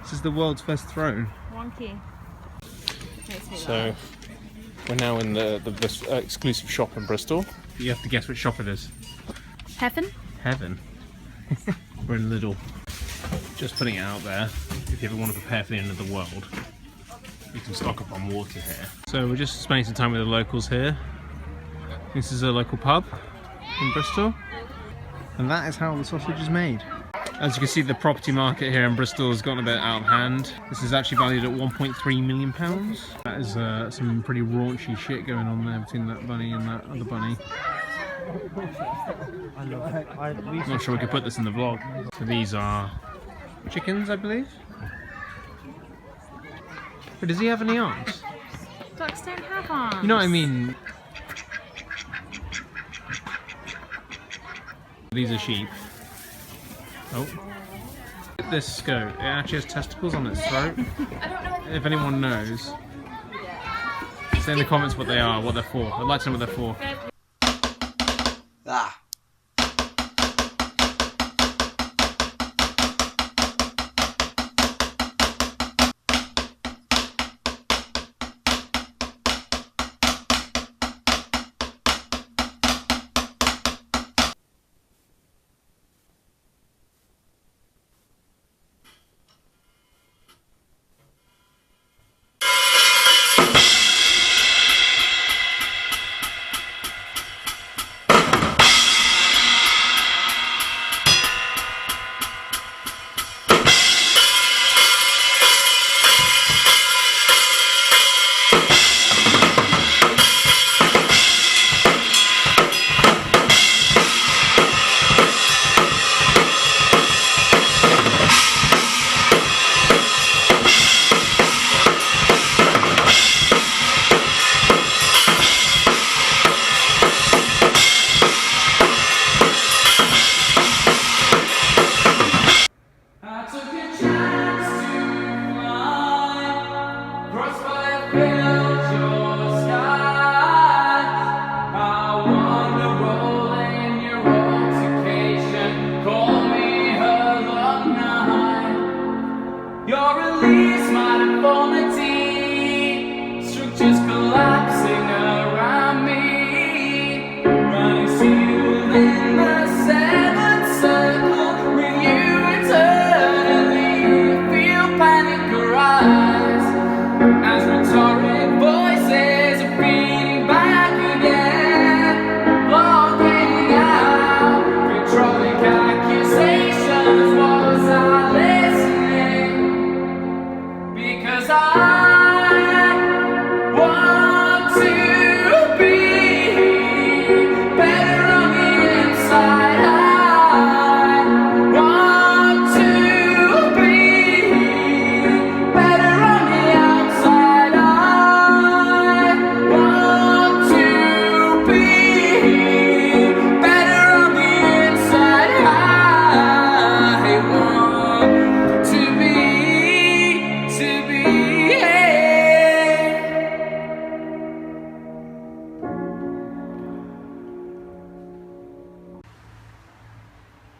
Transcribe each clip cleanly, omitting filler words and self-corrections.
This is the world's first throne. Wonky. So we're now in the exclusive shop in Bristol. You have to guess which shop it is. Heaven? Heaven. We're in Lidl. Just putting it out there. If you ever want to prepare for the end of the world, you can stock up on water here. So we're just spending some time with the locals here. This is a local pub in Bristol. And that is how the sausage is made. As you can see, the property market here in Bristol has gotten a bit out of hand. This is actually valued at £1.3 million. That is some pretty raunchy shit going on there between that bunny and that other bunny. I'm not sure we could put this in the vlog. So these are chickens, I believe. But does he have any arms? Ducks don't have arms. You know what I mean? These are sheep. Oh. Look at this goat. It actually has testicles on its throat. If anyone knows, say in the comments what they are, what they're for. I'd like to know what they're for. Ah.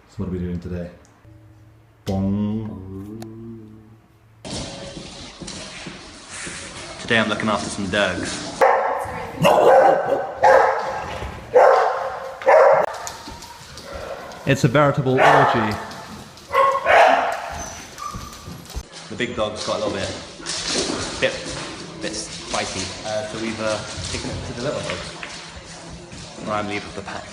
So what are we doing today? Bong. Today I'm looking after some dogs. It's a veritable orgy. The big dog's got a little bit spicy, so we've taken it to the little dogs. Or I'm leaving the pack.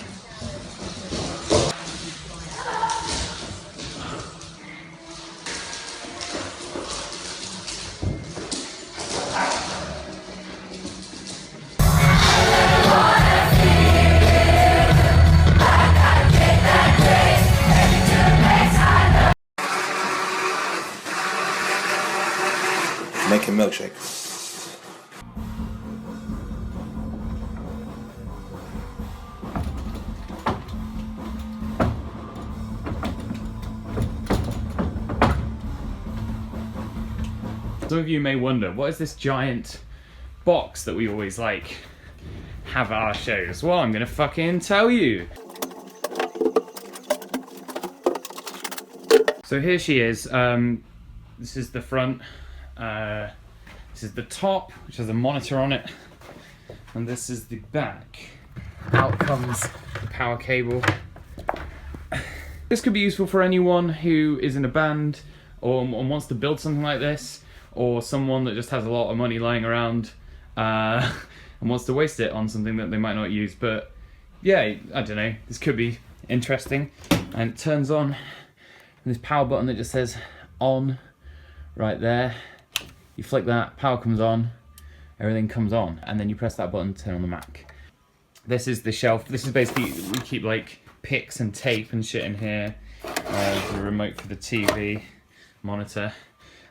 Making milkshakes. Some of you may wonder, what is this giant box that we always like have at our shows? Well, I'm gonna fucking tell you. So here she is. this is the front. This is the top, which has a monitor on it, and this is the back. Out comes the power cable. This could be useful for anyone who is in a band or wants to build something like this, or someone that just has a lot of money lying around and wants to waste it on something that they might not use. But yeah, I don't know, this could be interesting. And it turns on, and this power button that just says on right there. You flick that, power comes on, everything comes on, and then you press that button to turn on the Mac. This is the shelf. This is basically, we keep like pics and tape and shit in here. The remote for the TV, monitor,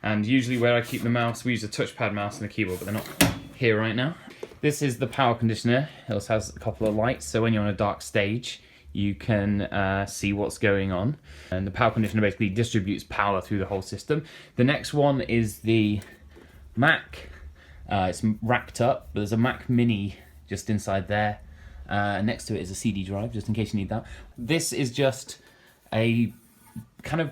and usually where I keep the mouse, we use a touchpad mouse and a keyboard, but they're not here right now. This is the power conditioner. It also has a couple of lights, so when you're on a dark stage, you can see what's going on. And the power conditioner basically distributes power through the whole system. The next one is the Mac. It's racked up, but there's a Mac Mini just inside there. Next to it is a CD drive, just in case you need that. This is just a kind of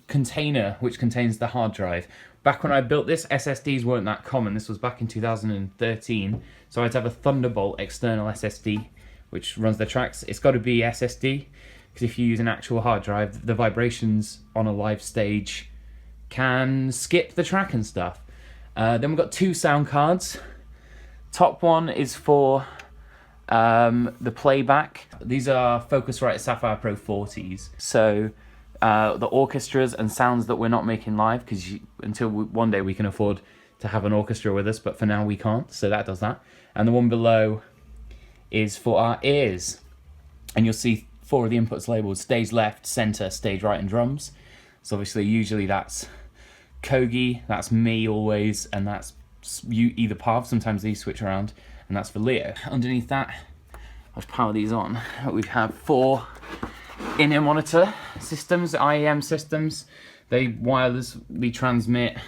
container which contains the hard drive. Back when I built this, SSDs weren't that common. This was back in 2013, so I had to have a Thunderbolt external SSD which runs the tracks. It's got to be SSD, because if you use an actual hard drive, the vibrations on a live stage can skip the track and stuff. Then we've got two sound cards. Top one is for the playback. These are Focusrite Sapphire Pro 40s. So the orchestras and sounds that we're not making live, because until one day we can afford to have an orchestra with us, but for now we can't, so that does that. And the one below is for our ears. And you'll see 4 of the inputs labeled stage left, center, stage right, and drums. So obviously usually that's Kogi, that's me always, and that's you either path. Sometimes these switch around, and that's for Leo. Underneath that, I'll power these on. We have 4 in-ear monitor systems, IEM systems. They wirelessly transmit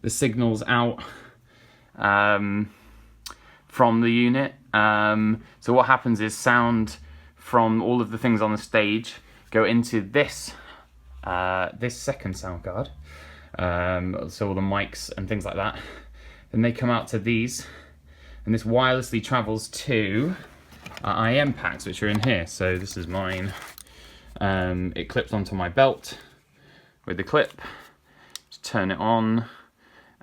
the signals out from the unit. So what happens is sound from all of the things on the stage go into this this second sound card. So all the mics and things like that. Then they come out to these, and this wirelessly travels to our IM packs, which are in here. So this is mine. It clips onto my belt with the clip. Just turn it on,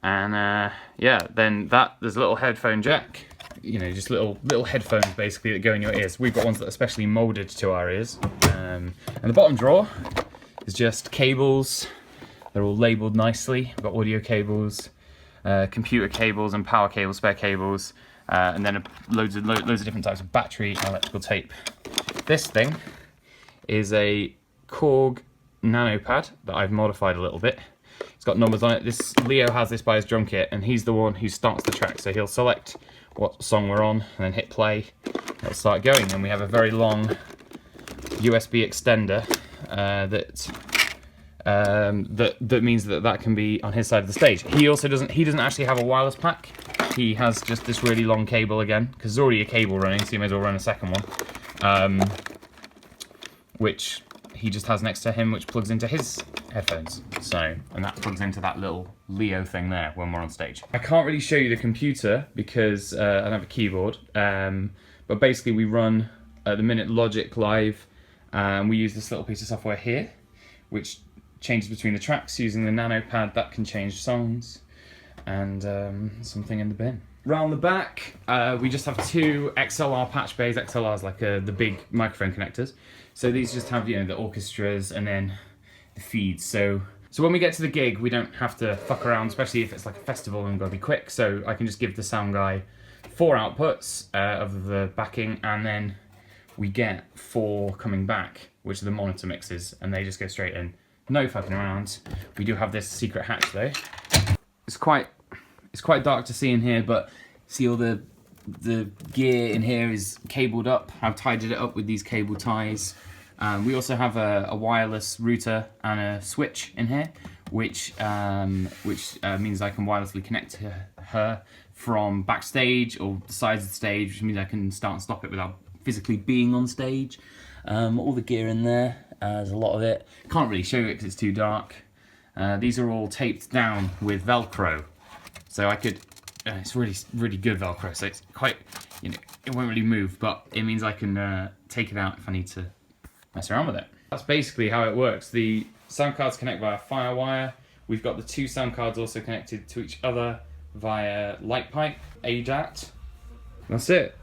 and yeah, then there's a little headphone jack. You know, just little headphones basically that go in your ears. We've got ones that are specially molded to our ears. And the bottom drawer is just cables. They're all labeled nicely. We've got audio cables, computer cables, and power cables, spare cables, and then loads of different types of battery and electrical tape. This thing is a Korg nano pad that I've modified a little bit. It's got numbers on it. Leo has this by his drum kit, and he's the one who starts the track. So he'll select what song we're on, and then hit play. It'll start going, and we have a very long USB extender that means that can be on his side of the stage. He doesn't actually have a wireless pack. He has just this really long cable again, because there's already a cable running, so you may as well run a second one, which he just has next to him, which plugs into his headphones. So, and that plugs into that little Leo thing there when we're on stage. I can't really show you the computer because I don't have a keyboard, but basically we run at the minute Logic Live, and we use this little piece of software here, which changes between the tracks using the nano pad. That can change songs, and something in the bin. Round the back, we just have 2 XLR patch bays. XLR is like the big microphone connectors. So these just have, you know, the orchestras and then the feeds. So when we get to the gig, we don't have to fuck around, especially if it's like a festival and gotta be quick. So I can just give the sound guy 4 outputs of the backing, and then we get 4 coming back, which are the monitor mixes, and they just go straight in. No fucking around. We do have this secret hatch though. It's quite dark to see in here, but see all the gear in here is cabled up. I've tied it up with these cable ties. We also have a wireless router and a switch in here, which means I can wirelessly connect to her from backstage or the sides of the stage, which means I can start and stop it without physically being on stage. All the gear in there, there's a lot of it. Can't really show it because it's too dark. These are all taped down with Velcro, so I could. It's really good Velcro, so it's quite, it won't really move, but it means I can take it out if I need to mess around with it. That's basically how it works. The sound cards connect via Firewire. We've got the 2 sound cards also connected to each other via light pipe, ADAT. That's it.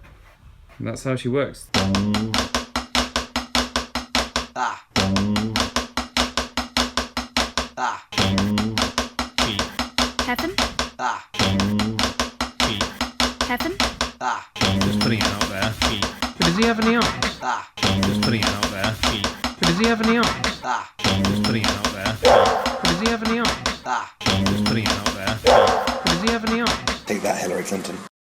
That's how she works. Heaven? Heaven? Just putting it out there. But does he have any arms? Just putting it out there. But does he have any arms? Just putting it out there. But does he have any arms? Just putting it out there. But does he have any arms? Take that, Hillary Clinton.